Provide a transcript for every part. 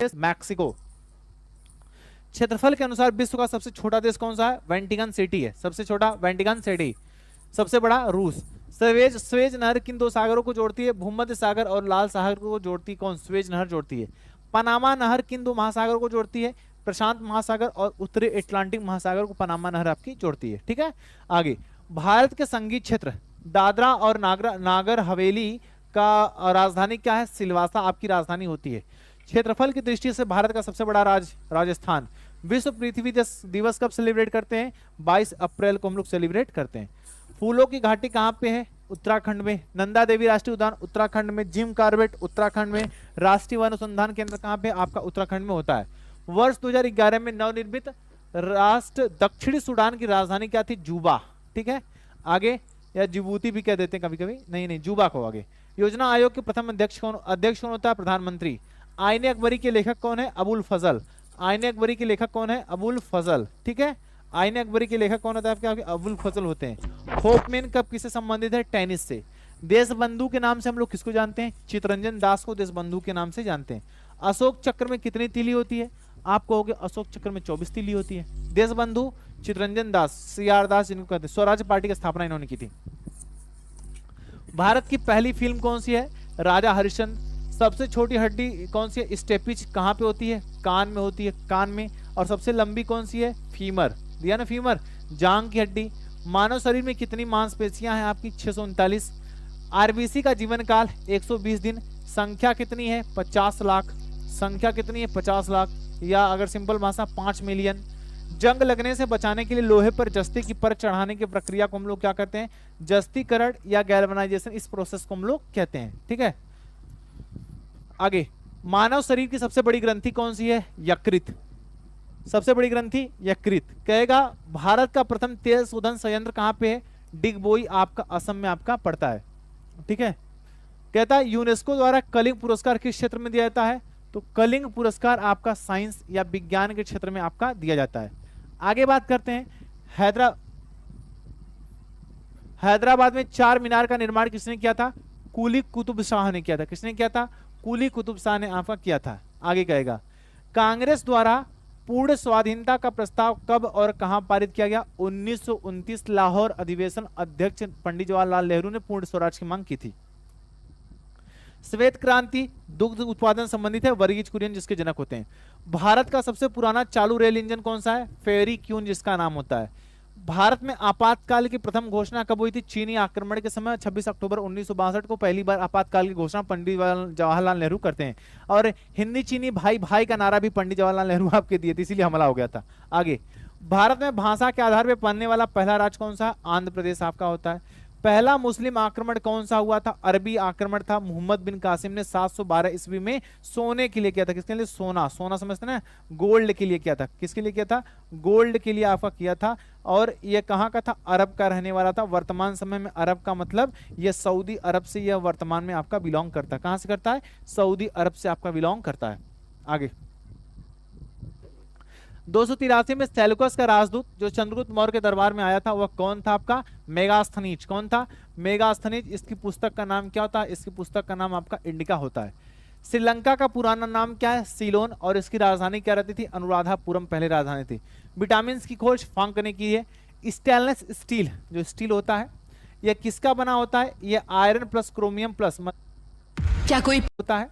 Mexico. क्षेत्रफल के अनुसार विश्व का सबसे छोटा देश कौन सा है? वेटिकन सिटी है सबसे छोटा, वेटिकन सिटी। सबसे बड़ा रूस। स्वेज नहर किन दो सागरों को जोड़ती है? भूमध्य सागर और लाल सागर को जोड़ती कौन? स्वेज नहर जोड़ती है। पनामा नहर किन दो महासागरों को जोड़ती है? प्रशांत महासागर और उत्तरी अटलांटिक महासागर को पनामा नहर आपकी जोड़ती है। ठीक है, आगे। भारत के संघीय क्षेत्र दादरा और नागर हवेली का राजधानी क्या है? सिलवासा आपकी राजधानी होती है। क्षेत्रफल की दृष्टि से भारत का सबसे बड़ा राज्य राजस्थान। विश्व पृथ्वी दिवस कब सेलिब्रेट करते हैं? 22 अप्रैल को हम लोग सेलिब्रेट करते हैं। फूलों की घाटी कहाँ पे है? उत्तराखंड में। नंदा देवी राष्ट्रीय उद्यान उत्तराखंड में। जिम कार्बेट उत्तराखंड में। राष्ट्रीय वन अनुसंधान केंद्र कहाँ पे? आपका उत्तराखंड में होता है। वर्ष 2011 में नवनिर्मित राष्ट्र दक्षिणी सूडान की राजधानी क्या थी? जूबा। ठीक है, आगे, या जिबूती भी कह देते हैं कभी कभी, नहीं जूबा को। आगे, योजना आयोग के प्रथम अध्यक्ष कौन होता है? प्रधानमंत्री। आईने अकबरी के लेखक कौन है? अबुल फजल। आईने अकबरी के लेखक कौन है? अबुल फजल। ठीक है, आईने अकबरी के लेखक कौन होता है? आपके अबुल फजल होते हैं। होपमैन कब किससे संबंधित है? टेनिस से। देशबंधु के नाम से हम लोग किसको जानते हैं? चित्तरंजन दास को देशबंधु के नाम से जानते हैं। अशोक चक्र में कितनी तीली होती है? आप कहोगे अशोक चक्र में 24 तीली होती है। देशबंधु चित्तरंजन दास, सीआर दास जिनको कहते हैं, स्वराज पार्टी की स्थापना इन्होंने की थी। भारत की पहली फिल्म कौन सी है? राजा हरिश्चंद्र। सबसे छोटी हड्डी कौन सी है? स्टेपिच। कहाँ पे होती है? कान में होती है, कान में। और सबसे लंबी कौन सी है? फीमर। दिया ना, फीमर, जांग की हड्डी। मानव शरीर में कितनी मांसपेशियां हैं आपकी? 639। आरबीसी का जीवन काल 120 दिन। संख्या कितनी है? 50 लाख। संख्या कितनी है? 50 लाख, या अगर सिंपल भाषा 5 मिलियन। जंग लगने से बचाने के लिए लोहे पर जस्ती की परत चढ़ाने की प्रक्रिया को हम लोग क्या कहते हैं? जस्तीकरण या गैल्वेनाइजेशन, इस प्रोसेस को हम लोग कहते हैं। ठीक है, आगे। मानव शरीर की सबसे बड़ी ग्रंथि कौन सी है? यकृत। सबसे बड़ी ग्रंथि यकृत। कहेगा भारत का प्रथम तेल शोधन संयंत्र कहां पे है? डिगबोई आपका असम में आपका पड़ता है। ठीक है, कहता है यूनेस्को द्वारा कलिंग पुरस्कार किस क्षेत्र में दिया जाता है? तो कलिंग पुरस्कार आपका साइंस या विज्ञान के क्षेत्र में आपका दिया जाता है। आगे बात करते हैं। हैदराबाद में 4 मीनार का निर्माण किसने किया था? कुली कुतुब शाह ने किया था। किसने किया था? कुली कुतुब शाह ने आपका किया था। आगे कहेगा कांग्रेस द्वारा पूर्ण स्वाधीनता का प्रस्ताव कब और कहां पारित किया गया? 1929 लाहौर अधिवेशन। अध्यक्ष पंडित जवाहरलाल नेहरू ने पूर्ण स्वराज की मांग की थी। श्वेत क्रांति दुग्ध उत्पादन संबंधित है। वर्गीज कुरियन जिसके जनक होते हैं। भारत का सबसे पुराना चालू रेल इंजन कौन सा है? फेरी क्यून जिसका नाम होता है। भारत में आपातकाल की प्रथम घोषणा कब हुई थी? चीनी आक्रमण के समय 26 अक्टूबर 1962 को पहली बार आपातकाल की घोषणा पंडित जवाहरलाल नेहरू करते हैं। और हिंदी चीनी भाई भाई का नारा भी पंडित जवाहरलाल नेहरू आपके दिए थे, इसीलिए हमला हो गया था। आगे, भारत में भाषा के आधार पर पढ़ने वाला पहला राज्य कौन सा? आंध्र प्रदेश आपका होता है। पहला मुस्लिम आक्रमण कौन सा हुआ था? अरबी आक्रमण था। मोहम्मद बिन कासिम ने 712 ईस्वी में सोने के लिए किया था। किसके लिए? सोना। सोना समझते ना, गोल्ड के लिए किया था। किसके लिए किया था? गोल्ड के लिए आपका किया था। और यह कहाँ का था? अरब का रहने वाला था। वर्तमान समय में अरब का मतलब यह सऊदी अरब से यह वर्तमान में आपका बिलोंग करता है। कहां से करता है? सऊदी अरब से आपका बिलोंग करता है। आगे, 283 में सेल्यूकस का राजदूत जो चंद्रगुप्त मौर्य के दरबार में आया था वह कौन था? आपका मेगास्थनीज। कौन था? मेगास्थनीज। इसकी पुस्तक का नाम क्या होता है? इसकी पुस्तक का नाम आपका इंडिका होता है। श्रीलंका का पुराना नाम क्या है? सीलोन। और इसकी राजधानी क्या रहती थी? अनुराधापुरम पहले राजधानी थी। विटामिन की खोज फांक ने की है। स्टेनलेस स्टील, जो स्टील होता है, यह किसका बना होता है? यह आयरन प्लस क्रोमियम प्लस क्या कोई होता है?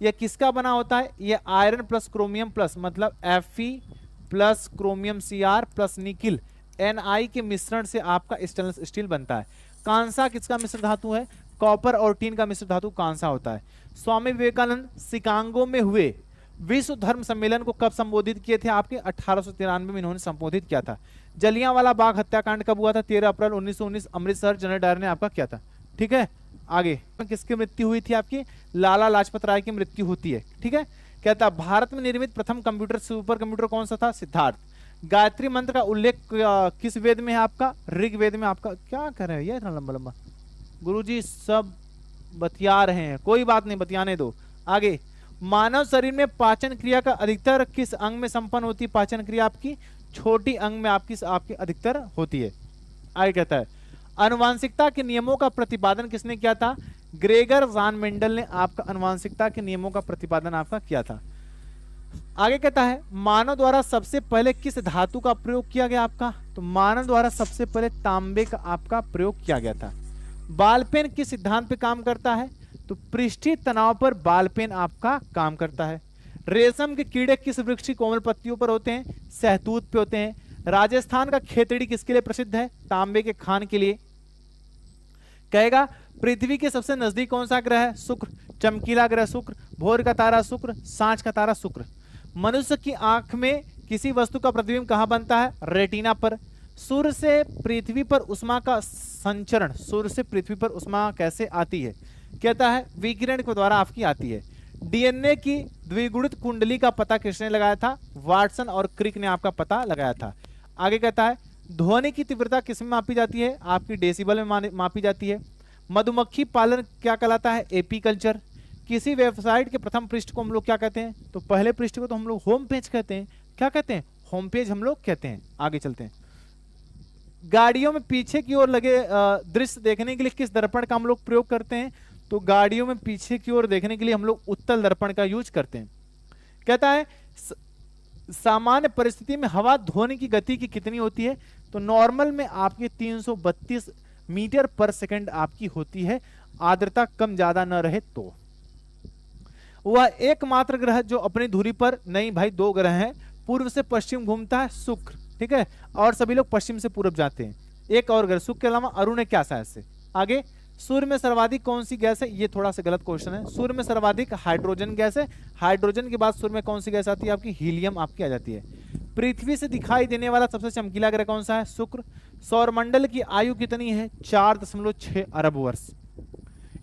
यह किसका बना होता है? यह आयरन प्लस क्रोमियम प्लस मतलब Fe plus chromium Cr plus nickel Ni के मिश्रण से आपका स्टेनलेस स्टील बनता है। कांसा किसका मिश्र धातु है? कॉपर और टीन का मिश्र धातु कांसा होता है। स्वामी विवेकानंद शिकागो में हुए विश्व धर्म सम्मेलन को कब संबोधित किए थे? आपके 1893 में इन्होंने संबोधित किया था। जलियांवाला बाग हत्याकांड कब हुआ था? 13 अप्रैल 1919 अमृतसर जनरल डायर ने आपका किया था। ठीक है, आगे किसकी मृत्यु हुई थी? आपकी लाला लाजपत राय की मृत्यु होती है। ठीक है, कहता भारत में निर्मित प्रथम कंप्यूटर सुपर कंप्यूटर कौन सा था? सिद्धार्थ। गायत्री मंत्र का उल्लेख किस वेद में है? आपका ऋग्वेद में। आपका क्या कर रहे हैं ये इतना लंबा लंबा? गुरुजी सब बतिया रहे हैं, कोई बात नहीं, बतियाने दो। आगे, मानव शरीर में पाचन क्रिया का अधिकतर किस अंग में संपन्न होती है? पाचन क्रिया आपकी छोटी अंग में आपकी अधिकतर होती है। आगे कहता है आनुवांशिकता के नियमों का प्रतिपादन किसने किया था? ग्रेगर जान मेंडल ने आपका आनुवांशिकता के नियमों का प्रतिपादन आपका किया था। आगे कहता है मानव द्वारा सबसे पहले किस धातु का प्रयोग किया गया आपका, तो मानव द्वारा सबसे पहले तांबे का आपका प्रयोग किया गया था। बॉल पेन किस सिद्धांत पे काम करता है, तो पृष्ठीय तनाव पर बॉल पेन आपका काम करता है। रेशम के कीड़े किस वृक्ष की कोमल पत्तियों पर होते हैं, सहतूत पे होते हैं। राजस्थान का खेतड़ी किसके लिए प्रसिद्ध है, तांबे के खान के लिए। कहेगा पृथ्वी के सबसे नजदीक कौन सा ग्रह है, शुक्र। चमकीला ग्रह शुक्र, भोर का तारा शुक्र, सांझ का तारा शुक्र। मनुष्य की आंख में किसी वस्तु का प्रतिबिंब कहां बनता है, रेटिना पर। सूर्य से पृथ्वी पर उष्मा का संचरण, सूर्य से पृथ्वी पर उष्मा कैसे आती है, कहता है विकिरण के द्वारा आपकी आती है। डीएनए की द्विगुणित कुंडली का पता किसने लगाया था, वाटसन और क्रिक ने आपका पता लगाया था। आगे कहता है ध्वनि की तीव्रता किसमें मापी जाती है, आपकी डेसिबल में मापी जाती है। मधुमक्खी पालन क्या कहलाता है, एपीकल्चर। किसी वेबसाइट के प्रथम पृष्ठ को हम लोग क्या कहते हैं, तो पहले पृष्ठ को तो हम लोग होम पेज कहते हैं। क्या कहते हैं, होम पेज हम लोग कहते हैं। आगे चलते हैं। गाड़ियों में पीछे की ओर लगे दृश्य देखने के लिए किस दर्पण का हम लोग प्रयोग करते हैं, तो गाड़ियों में पीछे की ओर देखने के लिए हम लोग उत्तल दर्पण का यूज करते हैं। कहता है सामान्य परिस्थिति में हवा ध्वनि की गति की कितनी होती है, तो नॉर्मल में आपकी 332 मीटर पर सेकंड आपकी होती है, आर्द्रता कम ज्यादा न रहे तो। वह एकमात्र ग्रह जो अपनी धुरी पर, नहीं भाई दो ग्रह हैं, पूर्व से पश्चिम घूमता है, शुक्र, ठीक है, और सभी लोग पश्चिम से पूर्व जाते हैं। एक और ग्रह शुक्र के अलावा अरुण है क्या शायद से। आगे सूर्य में सर्वाधिक कौन सी गैस है, ये थोड़ा सा गलत क्वेश्चन है। सूर्य में सर्वाधिक हाइड्रोजन गैस है। हाइड्रोजन के बाद सूर्य में कौन सी गैस आती है, आपकी हीलियम आपकी आ जाती है। पृथ्वी से दिखाई देने वाला सबसे चमकीला ग्रह कौन सा है, शुक्र। सौरमंडल की आयु कितनी है, 4.6 अरब वर्ष।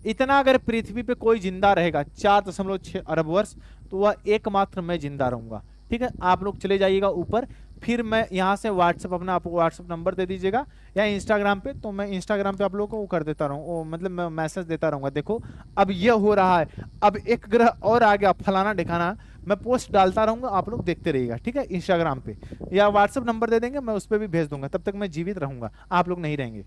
इतना अगर पृथ्वी पे कोई जिंदा रहेगा 4.6 अरब वर्ष, तो वह एकमात्र मैं जिंदा रहूंगा। ठीक है, आप लोग चले जाइएगा ऊपर, फिर मैं यहाँ से व्हाट्सएप अपना आपको व्हाट्सएप नंबर दे दीजिएगा या इंस्टाग्राम पे, तो मैं इंस्टाग्राम पे आप लोगों को वो कर देता रहूँ, मतलब मैं मैसेज देता रहूँगा। देखो अब ये हो रहा है, अब एक ग्रह और आ गया फलाना ढिकाना, मैं पोस्ट डालता रहूंगा, आप लोग देखते रहिएगा। ठीक है, इंस्टाग्राम पे या व्हाट्सएप नंबर दे देंगे, मैं उस पर भी भेज दूंगा, तब तक मैं जीवित रहूंगा, आप लोग नहीं रहेंगे।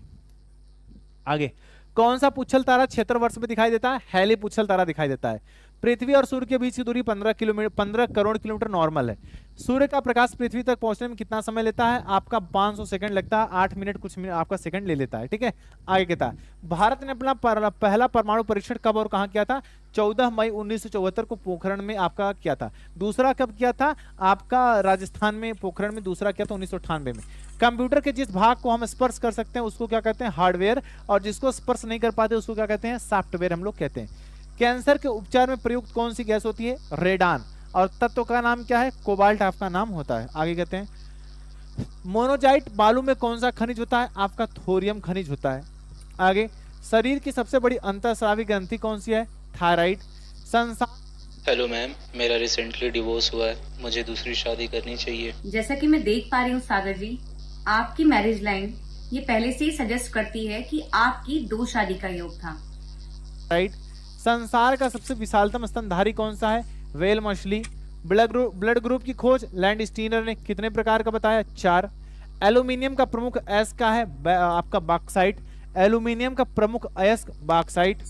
आगे कौन सा पुच्छल तारा क्षेत्र वर्ष में दिखाई देता है, हैली पुच्छल तारा दिखाई देता है। पृथ्वी और सूर्य के बीच की दूरी 15 करोड़ किलोमीटर नॉर्मल है। सूर्य का प्रकाश पृथ्वी तक पहुंचने में कितना समय लेता है, आपका 500 सेकंड लगता है, 8 मिनट कुछ मिनट आपका सेकंड ले लेता है। ठीक है, आगे कहता है भारत ने अपना पहला परमाणु परीक्षण कब और कहां किया था, 14 मई 1974 को पोखरण में आपका किया था। दूसरा कब किया था, आपका राजस्थान में पोखरण में दूसरा किया था 1998 में। कंप्यूटर के जिस भाग को हम स्पर्श कर सकते हैं उसको क्या कहते हैं, हार्डवेयर, और जिसको स्पर्श नहीं कर पाते उसको क्या कहते हैं, सॉफ्टवेयर हम लोग कहते हैं। कैंसर के उपचार में प्रयुक्त कौन सी गैस होती है, रेडान, और तत्व का नाम क्या है, कोबाल्ट आपका नाम होता है। आगे कहते हैं मोनोजाइट बालू में कौन सा खनिज होता है, आपका थोरियम खनिज होता है। आगे शरीर की सबसे बड़ी अंतःस्रावी ग्रंथि कौन सी है, थायराइड। संसार हेलो मैम, मेरा रिसेंटली डिवोर्स हुआ है, मुझे दूसरी शादी करनी चाहिए। जैसा कि मैं देख पा रही हूँ सागर जी, आपकी मैरिज लाइन ये पहले से ही सजेस्ट करती है कि आपकी 2 शादी का योग था। राइट। संसार का सबसे विशालतम स्तनधारी कौन सा है, व्हेल मछली। ब्लड ग्रुप की खोज लैंड स्टीनर ने कितने प्रकार का बताया, 4। एल्यूमिनियम का प्रमुख अयस्क का है आपका बॉक्साइट। एल्यूमिनियम का प्रमुख अयस्क बॉक्साइट।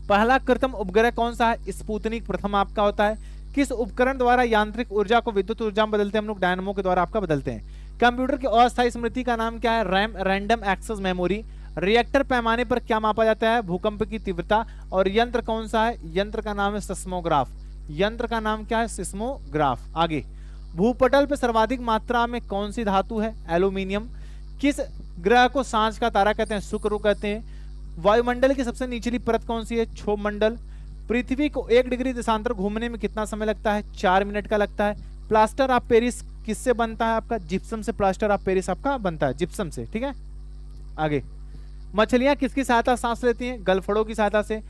पहला कृत्रिम उपग्रह कौन सा है, स्पुतनिक प्रथम आपका होता है। किस उपकरण द्वारा यांत्रिक ऊर्जा को विद्युत ऊर्जा में बदलते हैं, हम लोग डायनामो के द्वारा आपका बदलते हैं। कंप्यूटर की अस्थायी स्मृति का नाम क्या है, RAM, random access memory. Reactor पैमाने पर क्या मापा जाता है, भूकंप की तीव्रता। और यंत्र कौन सा है, यंत्र का नाम है सिस्मोग्राफ। यंत्र का नाम क्या है, सिस्मोग्राफ। आगे भूपटल पे सर्वाधिक मात्रा में कौन सी धातु है, एल्यूमिनियम। किस ग्रह को सांझ का तारा कहते हैं, शुक्र कहते हैं। वायुमंडल की सबसे निचली परत कौन सी है, क्षोभ मंडल। पृथ्वी को 1 डिग्री देशांतर घूमने में कितना समय लगता है, 4 मिनट का लगता है। प्लास्टर ऑफ पेरिस किससे बनता है, आपका जिप्सम से प्लास्टर ऑफ पेरिस आपका बनता है, जिप्सम से। ठीक है, आगे मछलियां किसकी सहायता सांस लेती हैं, गलफड़ों की सहायता से।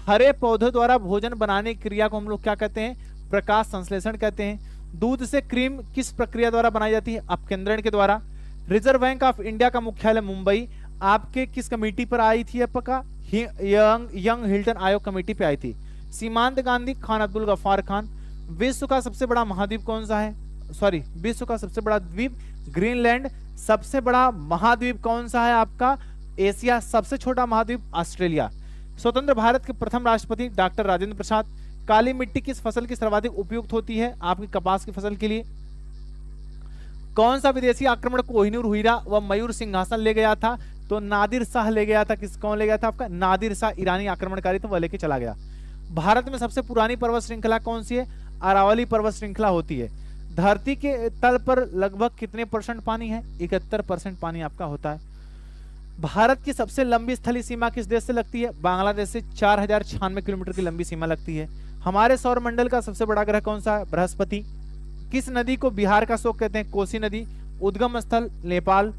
हरे पौधों द्वारा भोजन बनाने की क्रिया को हम लोग क्या कहते हैं, प्रकाश संश्लेषण कहते हैं। दूध से क्रीम किस प्रक्रिया द्वारा बनाई जाती है, अपकेंद्रण के द्वारा। रिजर्व बैंक ऑफ इंडिया का मुख्यालय मुंबई आपके किस कमेटी पर आई थी, आपका यंग हिल्टन आयोग कमेटी पे आई थी। सीमांत गांधी, खान अब्दुल गफ्फार खान। विश्व का सबसे बड़ा महाद्वीप कौन सा है, सॉरी विश्व का सबसे बड़ा द्वीप ग्रीनलैंड। सबसे बड़ा महाद्वीप कौन सा है, आपका एशिया। सबसे छोटा महाद्वीप ऑस्ट्रेलिया। स्वतंत्र भारत के प्रथम राष्ट्रपति डॉक्टर राजेंद्र प्रसाद। काली मिट्टी किस फसल की सर्वाधिक उपयुक्त होती है? आपकी कपास की फसल के लिए। कौन सा विदेशी आक्रमण कोहिनूर हीरा व मयूर सिंहासन ले गया था? तो नादिर शाह ले गया था। कौन ले गया था? आपका नादिर शाह, ईरानी आक्रमणकारी, तो वह लेके चला गया। भारत में सबसे पुरानी पर्वत श्रृंखला कौन सी है? अरावली पर्वत श्रृंखला होती है। धरती के तल पर लगभग कितने % पानी है? 71% पानी आपका होता है। भारत की सबसे लंबी स्थलीय सीमा किस देश से लगती है? बांग्लादेश से 4096 किलोमीटर की लंबी सीमा लगती है। हमारे सौर मंडल का सबसे बड़ा ग्रह कौन सा है? बृहस्पति। किस नदी को बिहार का शोक कहते हैं? कोसी नदी। उद्गम स्थल नेपाल।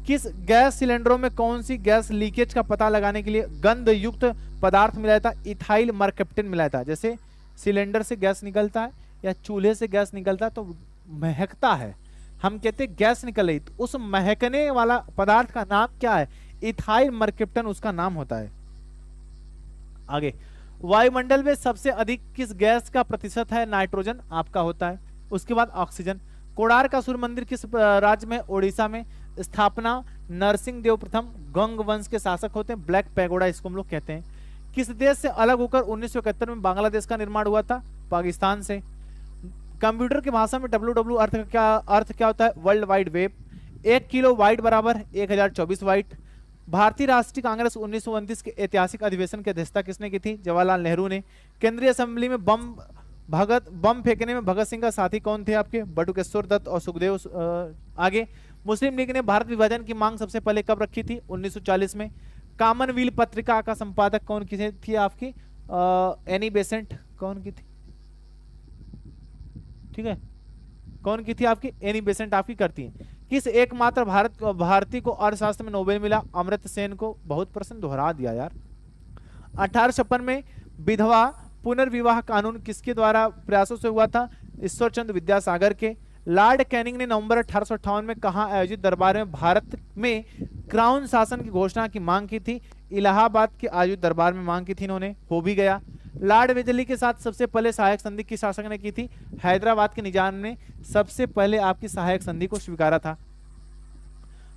किस गैस सिलेंडरों में कौन सी गैस लीकेज का पता लगाने के लिए गंध युक्त पदार्थ मिलाया था? इथाइल मरकैप्टन मिलाया था। जैसे सिलेंडर से गैस निकलता है या चूल्हे से गैस निकलता है तो महकता है, हम कहते हैं गैस निकल रही, तो उस महकने वाला पदार्थ का नाम क्या है? इथाइल मरकैप्टन उसका नाम होता है। आगे, वायुमंडल में सबसे अधिक किस गैस का प्रतिशत है? नाइट्रोजन आपका होता है। उसके बाद ऑक्सीजन। कोणार्क सूर्य मंदिर किस राज्य में? ओडिशा में। स्थापना नरसिंह देव प्रथम गंग वंश के शासक होते हैं। ब्लैक पैगोडा इसको हम लोग कहते हैं। किस देश से अलग होकर 1971 में बांग्लादेश का निर्माण हुआ था? पाकिस्तान से। कंप्यूटर की भाषा में WW अर्थ क्या होता है? World wide web. 1 kilo white बराबर 1024 वाइट। भारतीय राष्ट्रीय कांग्रेस 1929 के ऐतिहासिक अधिवेशन की अध्यक्षता किसने की थी? जवाहरलाल नेहरू ने। केंद्रीय असेंबली में बम फेंकने में भगत सिंह का साथी कौन थे आपके? बटुकेश्वर दत्त और सुखदेव। आगे, मुस्लिम लीग ने भारत विभाजन की मांग सबसे पहले कब रखी थी? 1940 में। कॉमनवेल्थ पत्रिका का संपादक कौन की थी आपकी? Annie Besant. कौन की थी? ठीक है, कौन की थी आपकी? एनी बेसेंट आपकी करती है। किस एकमात्र भारतीय को अर्थशास्त्र में नोबेल मिला? अमर्त्य सेन को। बहुत प्रश्न दोहरा दिया यार। 1856 में विधवा पुनर्विवाह कानून किसके द्वारा प्रयासों से हुआ था? ईश्वरचंद्र विद्यासागर के। लॉर्ड कैनिंग ने नवंबर 1858 में कहां आयोजित दरबार में भारत में क्राउन शासन की घोषणा की मांग की थी? इलाहाबाद के आयोजित दरबार में मांग की थी इन्होंने, हो भी गया। लॉर्ड वेलेस्ली के साथ सबसे पहले सहायक संधि किस शासक ने की थी? हैदराबाद के निजाम ने सबसे पहले आपकी सहायक संधि को स्वीकारा था।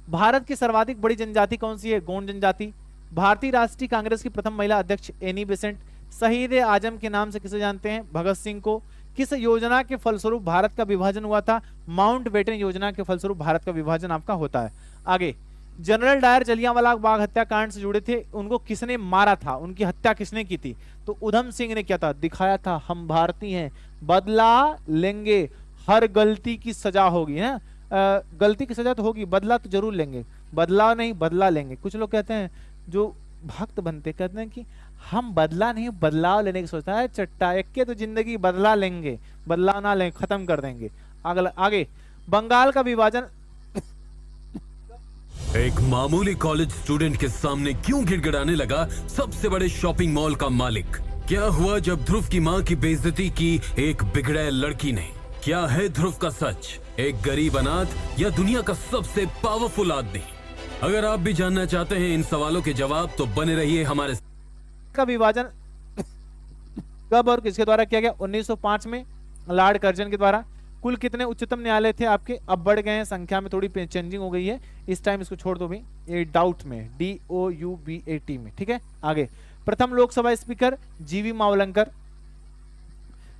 भारत की सर्वाधिक बड़ी जनजाति कौन सी है? गोंड जनजाति। भारतीय राष्ट्रीय कांग्रेस की प्रथम महिला अध्यक्ष एनी बेसेंट। शहीद आजम के नाम से किसे जानते हैं? भगत सिंह को। किस योजना के फलस्वरूप भारत का विभाजन हुआ था? माउंट बेटन योजना के फलस्वरूप भारत का विभाजन आपका होता है। आगे, जनरल डायर जलियांवाला बाग हत्याकांड से जुड़े थे, उनको किसने मारा था? उनकी हत्या किसने की थी? तो उधम सिंह ने किया था। दिखाया था हम भारतीय हैं, बदला लेंगे, हर गलती की सजा होगी है। गलती की सजा तो होगी, बदला तो जरूर लेंगे। बदला नहीं, बदला लेंगे। कुछ लोग कहते हैं जो भक्त बनते कहते हैं कि हम बदला नहीं बदलाव लेने की सोचता है। चट्टा एक के तो जिंदगी बदला लेंगे, बदलाव ना लेंगे, खत्म कर देंगे। आगे, बंगाल का विभाजन। एक मामूली कॉलेज स्टूडेंट के सामने क्यों गिड़गिड़ाने लगा सबसे बड़े शॉपिंग मॉल का मालिक? क्या हुआ जब ध्रुव की मां की बेइज्जती की एक बिगड़ैल लड़की ने? क्या है ध्रुव का सच? एक गरीब अनाथ या दुनिया का सबसे पावरफुल आदमी? अगर आप भी जानना चाहते हैं इन सवालों के जवाब तो बने रहिए हमारे। का विभाजन कब और किसके द्वारा किया गया? 1905 में लॉर्ड कर्जन के द्वारा। कुल कितने उच्चतम न्यायालय थे आपके? अब बढ़ गए हैं, संख्या में थोड़ी चेंजिंग हो गई है इस टाइम। इसको छोड़ दो भी, ये डाउट में, DOUBAT में। ठीक है, आगे, प्रथम लोकसभा स्पीकर जीवी मावलंकर।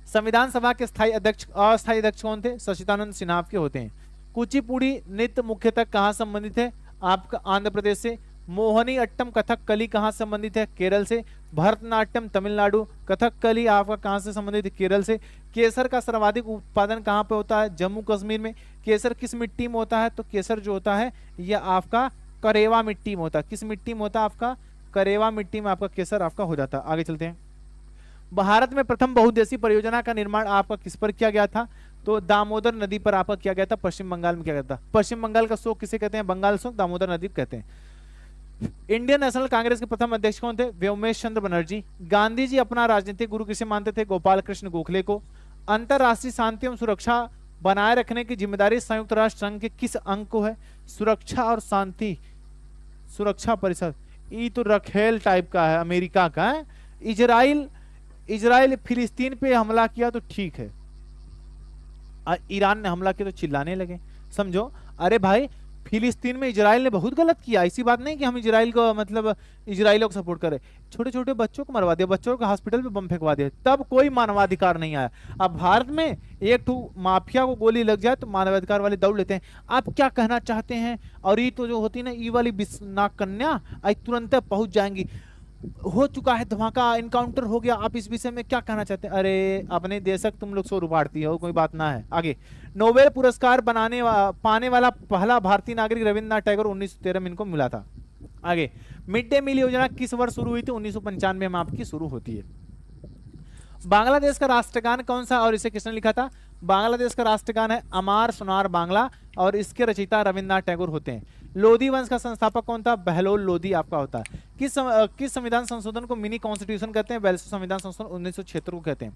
संविधान सभा के अस्थायी अध्यक्ष कौन थे? सच्चिदानंद सिन्हा के होते हैं। कुचिपुड़ी नृत्य मुख्यतः कहाँ संबंधित है? आपका आंध्र प्रदेश से। मोहनी अट्टम कथकली कहाँ संबंधित है? केरल से। भरतनाट्यम तमिलनाडु। कथकली आपका कहाँ से संबंधित है? केरल से। केसर का सर्वाधिक उत्पादन कहाँ पे होता है? जम्मू कश्मीर में। केसर किस मिट्टी में होता है? तो केसर जो होता है यह आपका करेवा मिट्टी में होता है। किस मिट्टी में होता है? आपका करेवा मिट्टी में आपका केसर आपका हो जाता है। आगे चलते हैं। भारत में प्रथम बहुउद्देशीय परियोजना का निर्माण आपका किस पर किया गया था? तो दामोदर नदी पर आपका किया गया था, पश्चिम बंगाल में किया गया था। पश्चिम बंगाल का शोक किसे कहते हैं? बंगाल शोक, दामोदर नदी कहते हैं। इंडियन नेशनल कांग्रेस के प्रथम अध्यक्ष कौन थे? व्योमेश चंद्र बनर्जी। गांधी जी अपना राजनीतिक गुरु किसे मानते थे? गोपाल कृष्ण गोखले को। अंतरराष्ट्रीय शांति एवं सुरक्षा बनाए रखने की जिम्मेदारी संयुक्त राष्ट्र संघ के किस अंग को है? सुरक्षा और शांति सुरक्षा परिषद। ये तो रखेल टाइप का है, अमेरिका का है। इजराइल फिलिस्तीन पे हमला किया तो ठीक है, ईरान ने हमला किया तो चिल्लाने लगे। समझो, अरे भाई फिलिस्तीन में इजराइल ने बहुत गलत किया, ऐसी बात नहीं कि हम इजराइल को मतलब इजराइलियों को सपोर्ट करें। छोटे छोटे बच्चों को मरवा दिया, बच्चों को हॉस्पिटल पे बम फेंकवा दिया, तब कोई मानवाधिकार नहीं आया। अब भारत में एक तो माफिया को गोली लग जाए तो मानवाधिकार वाले दौड़ लेते हैं। आप क्या कहना चाहते हैं? और ये तो जो होती है ना ई वाली नाग कन्या, आज तुरंत पहुंच जाएंगी। हो चुका है धमाका, इनकाउंटर हो गया, आप इस विषय में क्या कहना चाहते हैं? अरे अपने देशक तुम लोग सो उपाड़ती हो, कोई बात ना है। आगे, नोबेल पुरस्कार पाने वाला पहला भारतीय नागरिक रविन्द्रनाथ टैगोर 1913 में इनको मिला था। आगे, मिड डे मील योजना किस वर्ष शुरू हुई थी? 1995 में आपकी शुरू होती है। बांग्लादेश का राष्ट्रगान कौन सा और इसे किसने लिखा था? बांग्लादेश का राष्ट्रगान है अमार सोनार बांग्ला और इसके रचयिता रविन्द्रनाथ टैगोर होते हैं। लोधी वंश का संस्थापक कौन था? बहलोल लोधी आपका होता है। किस संविधान संशोधन को मिनी कॉन्स्टिट्यूशन कहते हैं? वेल्स संविधान संशोधन 1976 को कहते हैं।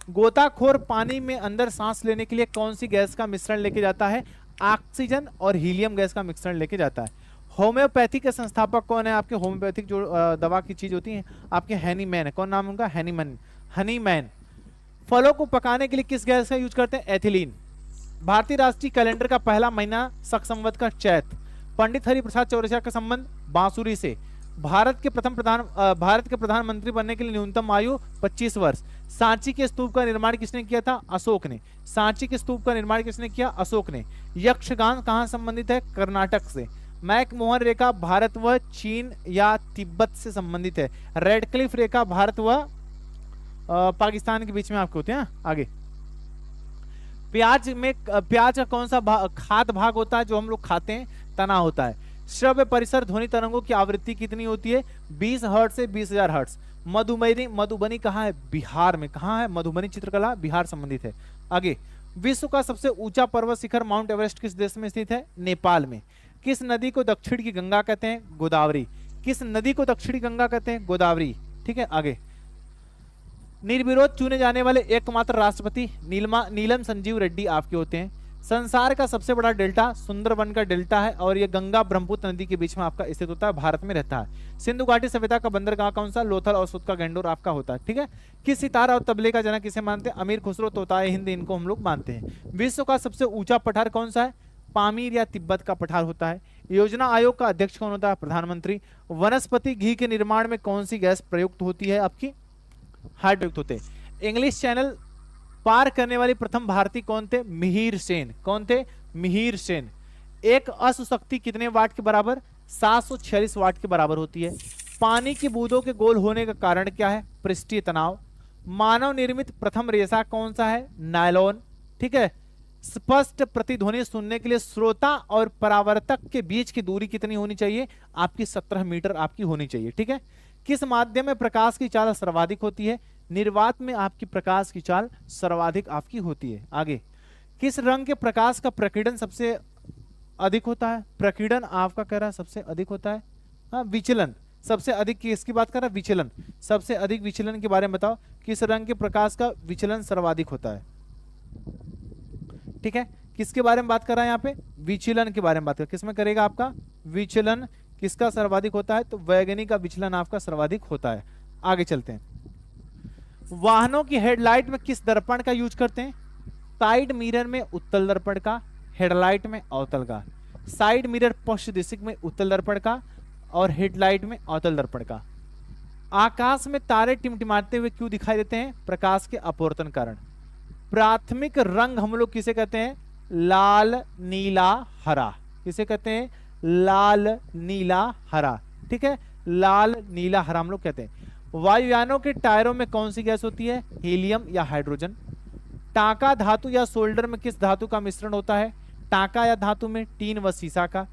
गोताखोर पानी में अंदर सांस लेने के लिए कौन सी गैस का मिश्रण लेके जाता है? ऑक्सीजन और हीलियम गैस का मिश्रण लेके जाता है। होम्योपैथी के संस्थापक कौन है? आपके होम्योपैथिक जो दवा की चीज होती है आपके हैनीमैन है। कौन नाम उनका? हनीमैन। फलों को पकाने के लिए किस गैस का यूज करते हैं? एथिलीन। भारतीय राष्ट्रीय कैलेंडर का पहला महीना शक संवत का चैत। पंडित हरिप्रसाद चौरसिया का संबंध बांसुरी से। भारत के प्रधानमंत्री बनने के लिए न्यूनतम आयु 25 वर्ष। सांची के स्तूप का निर्माण किसने किया था? अशोक ने। सांची के स्तूप का निर्माण किसने किया? अशोक ने। यक्षगान कहाँ संबंधित है? कर्नाटक से। मैकमोहन रेखा भारत व चीन या तिब्बत से संबंधित है। रेड क्लिफ रेखा भारत व पाकिस्तान के बीच में आपके होते हैं। आगे, प्याज का कौन सा खाद्य भाग होता है जो हम लोग खाते हैं? तना होता है। श्रव्य परिसर ध्वनि तरंगों की आवृत्ति कितनी होती है? 20 हर्ट्ज से 20,000 हर्ट्ज। मधुबनी कहाँ है? बिहार में। कहाँ है? मधुबनी चित्रकला बिहार संबंधित है। आगे, विश्व का सबसे ऊंचा पर्वत शिखर माउंट एवरेस्ट किस देश में स्थित है? नेपाल में। किस नदी को दक्षिण की गंगा कहते हैं? गोदावरी। किस नदी को दक्षिणी गंगा कहते हैं? गोदावरी। ठीक है। आगे, निर्विरोध चुने जाने वाले एकमात्र राष्ट्रपति नीलम संजीव रेड्डी आपके होते हैं। संसार का सबसे बड़ा डेल्टा सुंदरबन का डेल्टा है और यह गंगा ब्रह्मपुत्र नदी के बीच में आपका स्थित होता है, भारत में रहता है। सिंधु घाटी सभ्यता का बंदरगाह कौन सा? लोथल और सुत का गंडोर आपका होता है। ठीक है। किस सितारा और तबले का जनक किसे मानते हैं? अमीर खुसरो तोताए हिंद, इनको हम लोग मानते हैं। विश्व का सबसे ऊंचा पठार कौन सा है? पामीर या तिब्बत का पठार होता है। योजना आयोग का अध्यक्ष कौन होता है? प्रधानमंत्री। वनस्पति घी के निर्माण में कौन सी गैस प्रयुक्त होती है? आपकी हाइड्रोयुक्त होते हैं। इंग्लिश चैनल पार करने वाली प्रथम भारतीय कौन थे? मिहिर सेन। कौन थे? मिहिर सेन। एक अश्व शक्ति कितने वाट के बराबर? 746 वाट के बराबर होती है। पानी की बूंदों के गोल होने का कारण क्या है? पृष्ठीय तनाव। मानव निर्मित प्रथम रेशा कौन सा है? नायलॉन। ठीक है। स्पष्ट प्रतिध्वनि सुनने के लिए श्रोता और परावर्तक के बीच की दूरी कितनी होनी चाहिए? आपकी 17 मीटर आपकी होनी चाहिए। ठीक है। किस माध्यम में प्रकाश की चाल सर्वाधिक होती है? निर्वात में आपकी प्रकाश की चाल सर्वाधिक आपकी होती है। आगे, किस रंग के प्रकाश का प्रकीर्णन सबसे अधिक होता है? प्रकीर्णन आपका कह रहा है सबसे अधिक होता है। हाँ, विचलन सबसे अधिक किसकी बात कर रहा है? विचलन। सबसे अधिक विचलन के बारे में बताओ, किस रंग के प्रकाश का विचलन सर्वाधिक होता है? ठीक है। किसके बारे में बात कर रहा है यहाँ पे? विचलन के बारे में बात कर। किसमें करेगा आपका विचलन? किसका सर्वाधिक होता है? तो वैगनी का विचलन आपका सर्वाधिक होता है। आगे चलते हैं। वाहनों की हेडलाइट में किस दर्पण का यूज करते हैं? साइड मिरर में उत्तल दर्पण का, हेडलाइट में अवतल का। साइड मिरर पश्च दिशा में उत्तल दर्पण का और हेडलाइट में अवतल दर्पण का। आकाश में तारे टिमटिमाते हुए क्यों दिखाई देते हैं? प्रकाश के अपवर्तन कारण। प्राथमिक रंग हम लोग किसे कहते हैं? लाल, नीला, हरा। किसे कहते हैं? लाल, नीला, हरा। ठीक है। लाल, नीला, हरा हम लोग कहते हैं। वायुयानों के टायरों में कौन सी गैस होती है? हीलियम या हाइड्रोजन। टांका धातु या सोल्डर में किस धातु का मिश्रण होता है? टांका या धातु में टीन व सीसा का।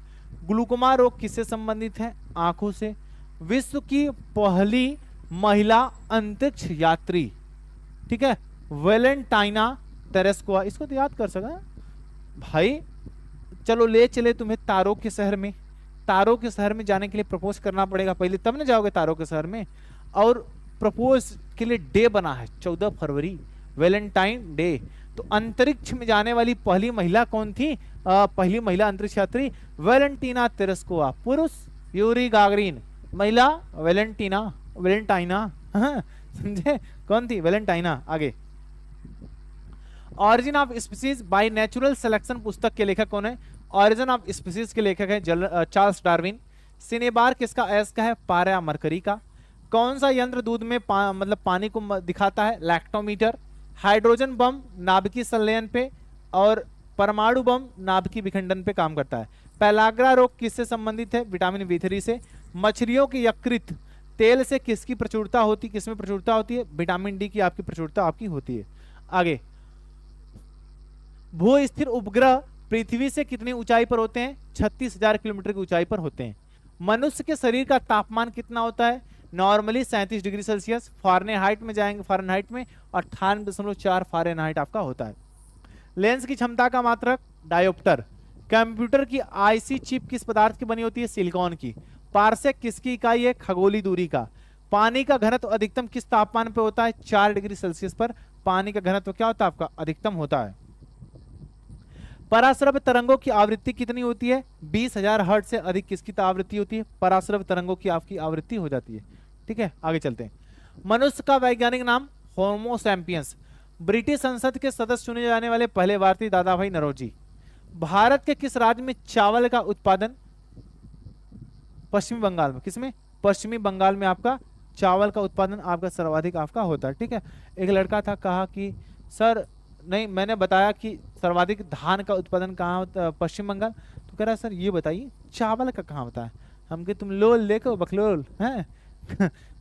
ग्लूकोमा रोग किससे संबंधित है? आंखों से। विश्व की पहली महिला अंतरिक्ष यात्री, ठीक है, वेलेंटाइना तेरेस्कोवा। इसको तो याद कर सका भाई। चलो ले चले तुम्हें तारों के शहर में। तारों के शहर में जाने के लिए प्रपोज करना पड़ेगा पहले, तब ना जाओगे तारों के शहर में। और प्रपोज के लिए डे बना है 14 फरवरी, वैलेंटाइन डे। तो अंतरिक्ष में जाने वाली पहली महिला कौन थी? पहली महिला अंतरिक्ष यात्री वेलेंटीना तेरेस्कोवा। पुरुष यूरी गागरिन, महिला वेलेंटाइना। समझे? कौन थी? वेलेंटाइना। आगे, origin of species by natural selection पुस्तक के लेखक कौन है? ऑरिजिन ऑफ स्पीसीज के लेखक हैं चार्ल्स डार्विन। सिनेबार किसका एस का है? पारा मरकरी का। कौन सा यंत्र दूध में मतलब पानी को दिखाता है? लैक्टोमीटर। हाइड्रोजन बम नाभिकीय संलयन पे और परमाणु बम नाभिकीय विखंडन पे काम करता है। पेलाग्रा रोग किससे संबंधित है? विटामिन B3 से। मछलियों के यकृत तेल से किसकी प्रचुरता होती, किसमें प्रचुरता होती है? विटामिन डी की आपकी प्रचुरता आपकी होती है। आगे, भू स्थिर उपग्रह पृथ्वी से कितनी ऊंचाई पर होते हैं? 36,000 किलोमीटर की ऊंचाई पर होते हैं। मनुष्य के शरीर का तापमान कितना होता है? Normally 37 degree Celsius. फारेनहाइट में जाएंगे, फारेनहाइट में 98.4 फारेनहाइट आपका होता है। लेंस की क्षमता का मात्रक डायोप्टर। कंप्यूटर की आईसी चिप किस पदार्थ की बनी होती है? सिलिकॉन की। पारसेक किसकी इकाई है? खगोलीय दूरी का। पानी का घनत्व अधिकतम किस तापमान पे होता है? 4 डिग्री सेल्सियस पर पानी का घनत्व क्या होता है आपका? अधिकतम होता है। पराश्रव्य तरंगों की आवृत्ति कितनी होती है? 20,000 हर्ट्ज से अधिक किसकी आवृत्ति होती है? पराश्रव्य तरंगों की आपकी आवृत्ति हो जाती है। ठीक है, आगे चलते हैं। मनुष्य का वैज्ञानिक नाम? Homo sapiens. ब्रिटिश संसद के सदस्य चुने जाने वाले पहले भारतीय? दादाभाई नौरोजी। भारत के किस राज्य में चावल का उत्पादन? पश्चिमी बंगाल में। किसमें? पश्चिमी बंगाल में आपका चावल का उत्पादन आपका सर्वाधिक आपका होता है। ठीक है, एक लड़का था, कहा कि सर नहीं, मैंने बताया कि सर्वाधिक धान का उत्पादन कहाँ होता है? पश्चिम बंगाल। तो कह रहा सर ये बताइए चावल का कहाँ होता है? हम कि तुम लोल देखो बकलोल हैं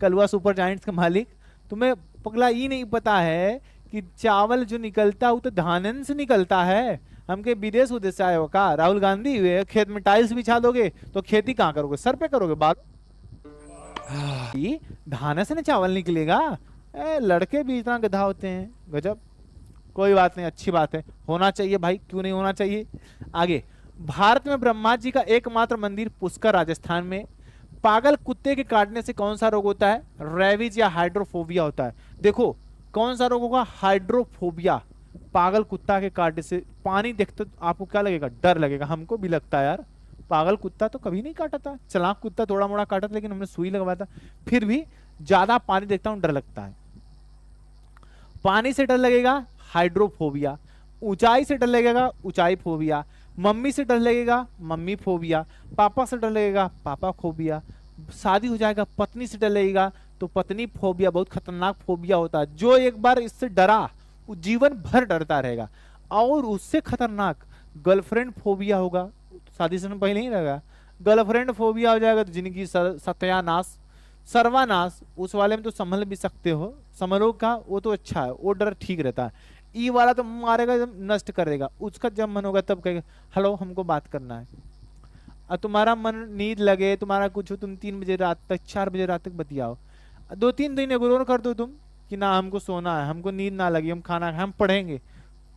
कलवा सुपर जायंट्स का मालिक, तुम्हें पगला ये नहीं पता है कि चावल जो निकलता है वो तो धानन से निकलता है। हम के विदेश उदेश से आए हो का? राहुल गांधी हुए खेत में टाइल्स बिछा दोगे तो खेती कहाँ करोगे? सर पे करोगे बात। धान से ना चावल निकलेगा? लड़के भी इतना गधा होते हैं, गजब। कोई बात नहीं, अच्छी बात है, होना चाहिए भाई, क्यों नहीं होना चाहिए। आगे, भारत में ब्रह्मा जी का एकमात्र मंदिर पुष्कर राजस्थान में। पागल कुत्ते के काटने से कौन सा रोग होता है? रेबीज या हाइड्रोफोबिया होता है। देखो कौन सा रोग होगा? हाइड्रोफोबिया। पागल कुत्ता के काटने से पानी देखते तो आपको क्या लगेगा? डर लगेगा। हमको भी लगता है यार, पागल कुत्ता तो कभी नहीं काटा था, चालाक कुत्ता थोड़ा मोड़ा काटा था, लेकिन हमने सुई लगवाया था, फिर भी ज्यादा पानी देखता हूं डर लगता है। पानी से डर लगेगा, हाइड्रोफोबिया। ऊंचाई से डर लगेगा, ऊंचाई फोबिया। मम्मी से डर लगेगा, मम्मी फोबिया। पापा से डर लगेगा, पापा फोबिया। शादी हो जाएगा, पत्नी से डर लगेगा तो पत्नी फोबिया। बहुत खतरनाक फोबिया होता है, जो एक बार इससे डरा वो जीवन भर डरता रहेगा। और उससे खतरनाक गर्लफ्रेंड फोबिया होगा, शादी से पहले ही रहेगा। गर्लफ्रेंड फोबिया हो जाएगा तो जिंदगी सत्यानाश, सर्वानाश। उस वाले में तो संभल भी सकते हो, समरोग का वो तो अच्छा है, वो डर ठीक रहता है। ई वाला तो मारेगा, नष्ट करेगा। उसका जब मन होगा तब कहेगा हेलो हमको बात करना है। और तुम्हारा मन नींद लगे, तुम्हारा कुछ हो, तुम 3 बजे रात तक 4 बजे रात तक बतियाओ। 2-3 दिन इग्नोर कर दो तुम कि ना हमको सोना है, हमको नींद ना लगी, हम खाना हम पढ़ेंगे,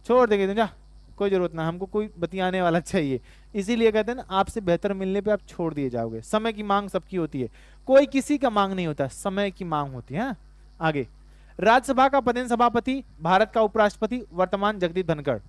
छोड़ देंगे तुम, जा कोई जरूरत ना, हमको कोई बतियाने वाला चाहिए। इसीलिए कहते हैं ना, आपसे बेहतर मिलने पे आप छोड़ दिए जाओगे। समय की मांग सबकी होती है, कोई किसी का मांग नहीं होता, समय की मांग होती है। आगे, राज्यसभा का पदेन सभापति, भारत का उपराष्ट्रपति वर्तमान जगदीप धनखड़।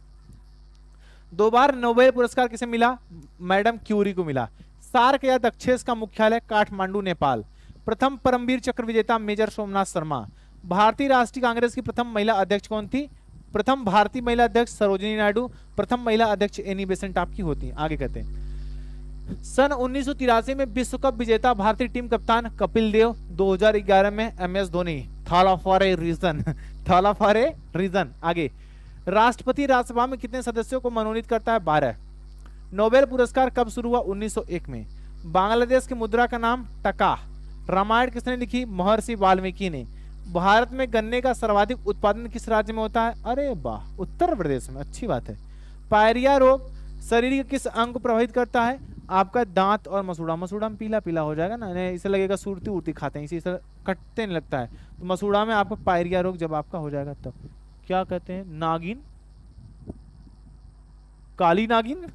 2 बार नोबेल पुरस्कार किसे मिला? मैडम क्यूरी को मिला। सार्क या दक्षेस का मुख्यालय काठमांडू नेपाल। प्रथम परमवीर चक्र विजेता मेजर सोमनाथ शर्मा। भारतीय राष्ट्रीय कांग्रेस की प्रथम महिला अध्यक्ष कौन थी? प्रथम भारतीय महिला अध्यक्ष सरोजिनी नायडू। प्रथम महिला अध्यक्ष एनी बेसेंट आपकी होती है। आगे कहते हैं, सन 1983 में विश्व कप विजेता भारतीय टीम कप्तान कपिल देव। 2011 में MS Dhoni. Thol for a reason, Thol for a reason. आगे, राष्ट्रपति राज्यसभा में कितने सदस्यों को मनोनीत करता है? 12। नोबेल पुरस्कार कब शुरू हुआ? 1901 में। बांग्लादेश की मुद्रा का नाम टका। रामायण किसने लिखी? महर्षि वाल्मीकि ने। भारत में गन्ने का सर्वाधिक उत्पादन किस राज्य में होता है? अरे वाह, उत्तर प्रदेश में, अच्छी बात है। पायरिया रोग शरीर के किस अंग को प्रभावित करता है? आपका दांत और मसूड़ा। मसूड़ा में पीला पीला हो जाएगा ना, इसे लगेगा सुरती उड़ती खाते हैं, इसी से कटते नहीं लगता है। तो मसूड़ा में आपका पायरिया रोग जब आपका हो जाएगा तब क्या कहते हैं? नागिन, काली नागिन।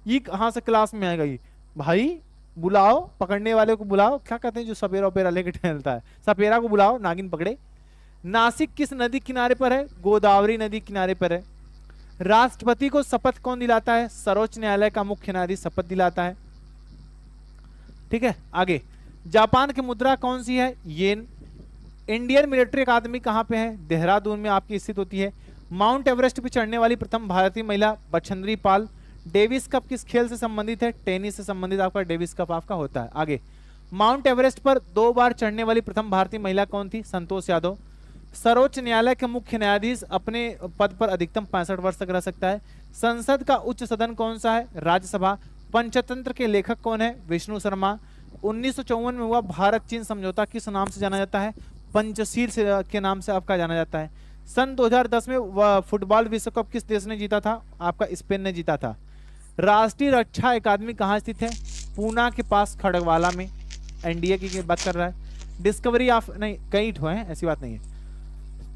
ये कहाँ से क्लास में आएगा? ये भाई बुलाओ, पकड़ने वाले को बुलाओ। क्या कहते हैं जो सपेरा ओपेरा लेके टहलता है? सपेरा को बुलाओ, नागिन पकड़े। नासिक किस नदी किनारे पर है? गोदावरी नदी किनारे पर है। राष्ट्रपति को शपथ कौन दिलाता है? सर्वोच्च न्यायालय का मुख्य न्यायाधीश शपथ दिलाता है। ठीक है, आगे, जापान की मुद्रा कौन सी है? येन। इंडियन मिलिट्री अकादमी कहां पे है? देहरादून में आपकी स्थित होती है। माउंट एवरेस्ट पे चढ़ने वाली प्रथम भारतीय महिला? बछेंद्री पाल। डेविस कप किस खेल से संबंधित है? टेनिस से संबंधित आपका डेविस कप आपका होता है। आगे, माउंट एवरेस्ट पर 2 बार चढ़ने वाली प्रथम भारतीय महिला कौन थी? संतोष यादव। सर्वोच्च न्यायालय के मुख्य न्यायाधीश अपने पद पर अधिकतम 65 वर्ष तक रह सकता है। संसद का उच्च सदन कौन सा है? राज्यसभा। पंचतंत्र के लेखक कौन है? विष्णु शर्मा। 1954 में हुआ भारत चीन समझौता किस नाम से जाना जाता है? पंचशील के नाम से आपका जाना जाता है। सन 2010 में फुटबॉल विश्व कप किस देश ने जीता था? आपका स्पेन ने जीता था। राष्ट्रीय रक्षा अकादमी कहाँ स्थित है? पूना के पास खड़गवाला में। एनडीए की बात कर रहा है। डिस्कवरी ऑफ, नहीं कई ठो है, ऐसी बात नहीं है।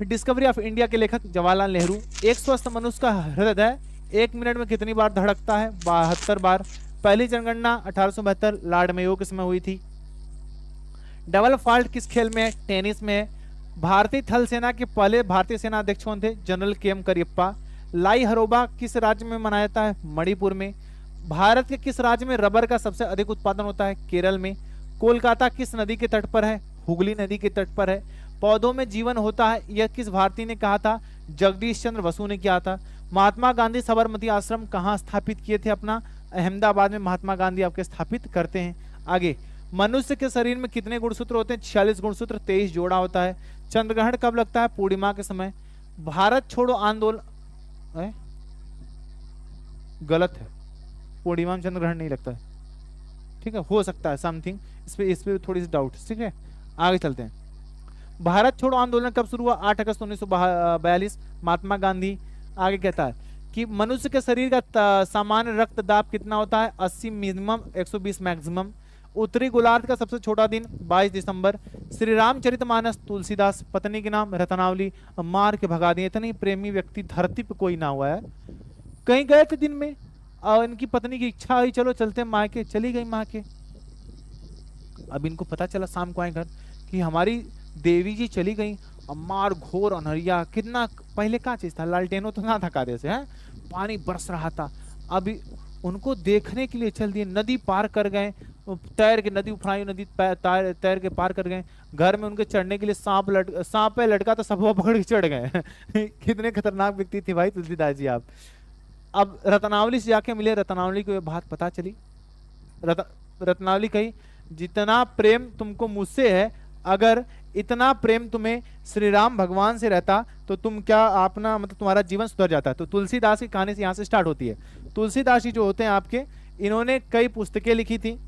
डिस्कवरी ऑफ इंडिया के लेखक जवाहरलाल नेहरू। एक स्वस्थ मनुष्य का हृदय 1 मिनट में कितनी बार धड़कता है? 72 बार। पहली जनगणना 1872 लॉर्ड मेयो के समय हुई थी। डबल फॉल्ट किस खेल में है? टेनिस में है। भारतीय थल सेना के पहले भारतीय सेना अध्यक्ष कौन थे? General KM. करियप्पा। लाई हरोबा किस राज्य में मनाया जाता है? मणिपुर में। भारत के किस राज्य में रबर का सबसे अधिक उत्पादन होता है? केरल में। कोलकाता किस नदी के तट पर है? हुगली नदी के तट पर है। पौधों में जीवन होता है, यह किस भारतीय ने कहा था? जगदीश चंद्र बसु ने किया था। महात्मा गांधी साबरमती आश्रम कहाँ स्थापित किए थे? अपना अहमदाबाद में महात्मा गांधी आपके स्थापित करते हैं। आगे, मनुष्य के शरीर में कितने गुणसूत्र होते हैं? 46 गुणसूत्र, 23 जोड़ा होता है। चंद्रग्रहण कब लगता है? पूर्णिमा के समय। भारत छोड़ो आंदोलन गलत है, पूर्णिमा में चंद्रग्रहण नहीं लगता है। ठीक है, हो सकता है समथिंग, इस पे थोड़ी सी डाउट। ठीक है, आगे चलते हैं। भारत छोड़ो आंदोलन कब शुरू हुआ? 8 अगस्त 1942, महात्मा गांधी। आगे कहता है कि मनुष्य के शरीर का सामान्य रक्त दाब कितना होता है? 80 मिनिमम, 120 मैक्सिमम। उत्तरी गोलार्ध का सबसे छोटा दिन 22 दिसंबर। श्री रामचरितमानस तुलसीदास, पत्नी के नाम रत्नावली, मार के भगा दिए। इतनी प्रेमी व्यक्ति धरती पे कोई ना हुआ है। कहीं गए थे दिन में और इनकी पत्नी की इच्छा हुई, चलो चलते हैं मायके, चली गई मायके। अब इनको पता चला शाम को आए घर कि हमारी देवी जी चली गई। मार घोर अनहरिया, कितना पहले क्या चीज था? लालटेनो तो ना था कादे से, है पानी बरस रहा था। अभी उनको देखने के लिए चल दिए, नदी पार कर गए, तैर के नदी उफाई, नदी तैर के पार कर गए। घर में उनके चढ़ने के लिए सांप पे लटका तो सब पकड़ के चढ़ गए। कितने खतरनाक व्यक्ति थे भाई तुलसीदास जी आप। अब रत्नावली से जाके मिले, रत्नावली को ये बात पता चली। रत्नावली कही, जितना प्रेम तुमको मुझसे है, अगर इतना प्रेम तुम्हें श्री राम भगवान से रहता तो तुम क्या अपना मतलब तुम्हारा जीवन सुधर जाता। तो तुलसीदास की कहानी से यहाँ से स्टार्ट होती है। तुलसीदास जी जो होते हैं आपके, इन्होंने कई पुस्तकें लिखी थी।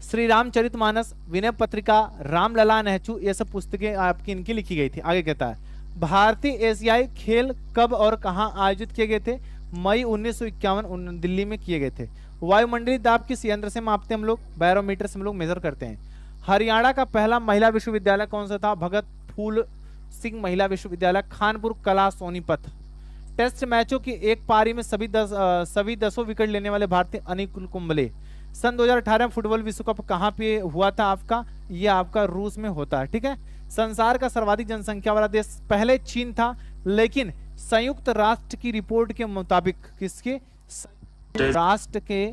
श्री रामचरितमानस, विनय पत्रिका, रामलला नहचू, ये सब पुस्तकें आपकी इनकी लिखी गई थी। आगे कहता है, भारतीय एशियाई खेल कब और कहाँ आयोजित किए गए थे? मई 1951 दिल्ली में किए गए थे। वायुमंडलीय दाब किस यंत्र से मापते हैं हम लोग? बैरोमीटर से हम लोग मेजर करते हैं। हरियाणा का पहला महिला विश्वविद्यालय कौन सा था? भगत फूल सिंह महिला विश्वविद्यालय, खानपुर कला, सोनीपत। टेस्ट मैचों की एक पारी में सभी 10 विकेट लेने वाले भारतीय अनिल कुंबले। सन 2018 फुटबॉल विश्व कप कहाँ पे हुआ था आपका? ये आपका रूस में होता है। ठीक है, संसार का सर्वाधिक जनसंख्या वाला देश पहले चीन था, लेकिन संयुक्त राष्ट्र की रिपोर्ट के मुताबिक, किसके? राष्ट्र के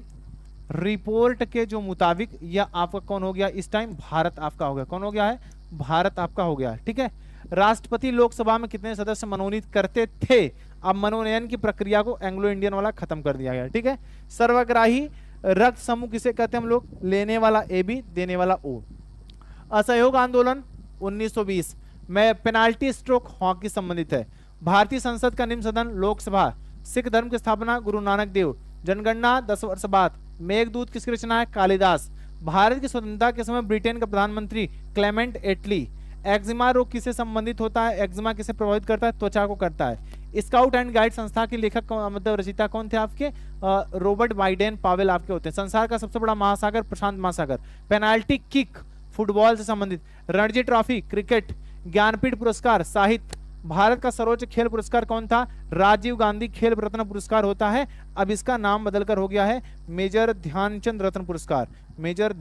रिपोर्ट के जो मुताबिक यह आपका कौन हो गया इस टाइम? भारत आपका हो गया। कौन हो गया है? भारत आपका हो गया है। ठीक है, राष्ट्रपति लोकसभा में कितने सदस्य मनोनीत करते थे? अब मनोनयन की प्रक्रिया को एंग्लो इंडियन वाला खत्म कर दिया गया। ठीक है, सर्वग्राही रक्त समूह किसे कहते हैं हम लोग? लेने वाला AB, देने वाला O। असहयोग आंदोलन 1920 में पेनाल्टी स्ट्रोक हॉकी संबंधित है। भारतीय संसद का निम्न सदन लोकसभा। सिख धर्म की स्थापना गुरु नानक देव। जनगणना 10 वर्ष बाद। मेघदूत किसकी रचना है? कालिदास। भारत की स्वतंत्रता के समय ब्रिटेन का प्रधानमंत्री क्लेमेंट एटली। एक्जिमा रोग किसे संबंधित होता है? एक्जिमा किसे प्रभावित करता है? त्वचा को करता है। स्काउट एंड गाइड संस्था के लेखक मतलब रचयिता कौन थे आपके? रॉबर्ट बाइडेन पावेल आपके होते हैं। संसार का सबसे बड़ा महासागर प्रशांत महासागर। पेनाल्टी किक फुटबॉल से संबंधित। Ranji trophy cricket. ज्ञानपीठ पुरस्कार साहित्य। भारत का सर्वोच्च खेल पुरस्कार कौन था? राजीव गांधी खेल रत्न पुरस्कार होता है, अब इसका नाम बदलकर हो गया है मेजर ध्यानचंद रत्न पुरस्कार। मेजर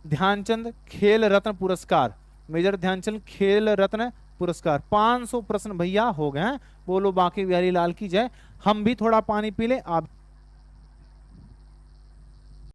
ध्यानचंद खेल रत्न पुरस्कार। मेजर ध्यानचंद खेल रत्न पुरस्कार। 500 प्रश्न भैया हो गए हैं। बोलो बांके बिहारी लाल की जय। हम भी थोड़ा पानी पी लें, आप